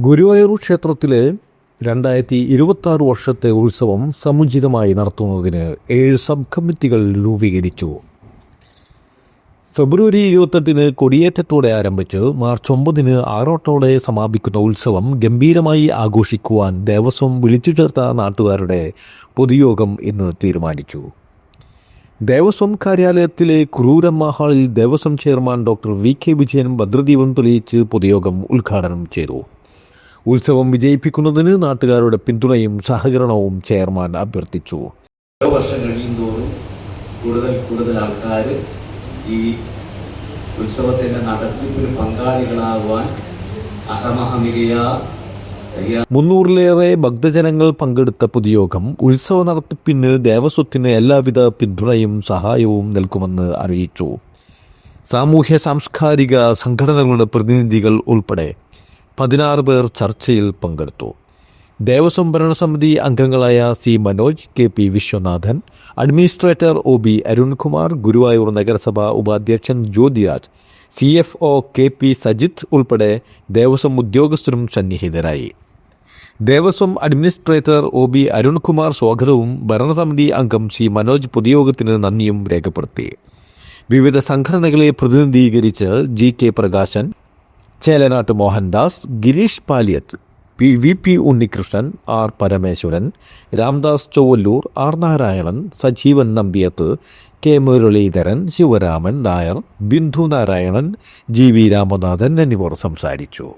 ഗുരുവായൂർ ക്ഷേത്രത്തിലെ 2026 വർഷത്തെ ഉത്സവം സമുചിതമായി നടത്തുന്നതിന് 7 സബ് കമ്മിറ്റികൾ രൂപീകരിച്ചു. ഫെബ്രുവരി 28 കൊടിയേറ്റത്തോടെ ആരംഭിച്ച് മാർച്ച് 9 ആറോട്ടോടെ സമാപിക്കുന്ന ഉത്സവം ഗംഭീരമായി ആഘോഷിക്കുവാൻ ദേവസ്വം വിളിച്ചു ചേർത്ത നാട്ടുകാരുടെ പൊതുയോഗം ഇന്ന് തീരുമാനിച്ചു. ദേവസ്വം കാര്യാലയത്തിലെ ക്രൂരമ്മ ഹാളിൽ Devaswom chairman doctor VK Vijayan ഭദ്രദീപം തെളിയിച്ച് പൊതുയോഗം ഉദ്ഘാടനം ചെയ്തു. ഉത്സവം വിജയിപ്പിക്കുന്നതിന് നാട്ടുകാരുടെ പിന്തുണയും സഹകരണവും ചെയർമാൻ അഭ്യർത്ഥിച്ചു. ഓരോ വർഷം കഴിയുന്തോറും കൂടുതൽ ആൾക്കാർ ഈ ഉത്സവത്തിൻ്റെ നടത്തിപ്പിൽ പങ്കാളികളാകുവാൻ അഹമഹമികയ 300-ലേറെ ഭക്തജനങ്ങൾ പങ്കെടുത്ത പൊതുയോഗം ഉത്സവ നടത്തിപ്പിന് ദേവസ്വത്തിന് എല്ലാവിധ പിന്തുണയും സഹായവും നൽകുമെന്ന് അറിയിച്ചു. സാമൂഹ്യ സാംസ്കാരിക സംഘടനകളുടെ പ്രതിനിധികൾ ഉൾപ്പെടെ 16 പേർ ചർച്ചയിൽ പങ്കെടുത്തു. ദേവസ്വം ഭരണസമിതി അംഗങ്ങളായ C. Manoj, KP Viswanathan, administrator OB Arunkumar, Guruvayur നഗരസഭ ഉപാധ്യക്ഷൻ ജ്യോതിരാജ്, CFO KP സജിത്ത് ഉൾപ്പെടെ ദേവസ്വം ഉദ്യോഗസ്ഥരും സന്നിഹിതരായി. ദേവസ്വം അഡ്മിനിസ്ട്രേറ്റർ OB അരുൺകുമാർ സ്വാഗതവും ഭരണസമിതി അംഗം C. മനോജ് പൊതുയോഗത്തിന് നന്ദിയും രേഖപ്പെടുത്തി. വിവിധ സംഘടനകളെ പ്രതിനിധീകരിച്ച് GK Prakashan, Chelanatt Mohandas, Girish Paliyath, VP Unnikrishnan, R. Parameswaran, Ramdas Chowalloor, R. Narayanan, Sajeevan Nambiyath, K. Muraleedharan, Sivaraman Nair, Bindu Narayanan, GV Ramanathan എന്നിവർ സംസാരിച്ചു.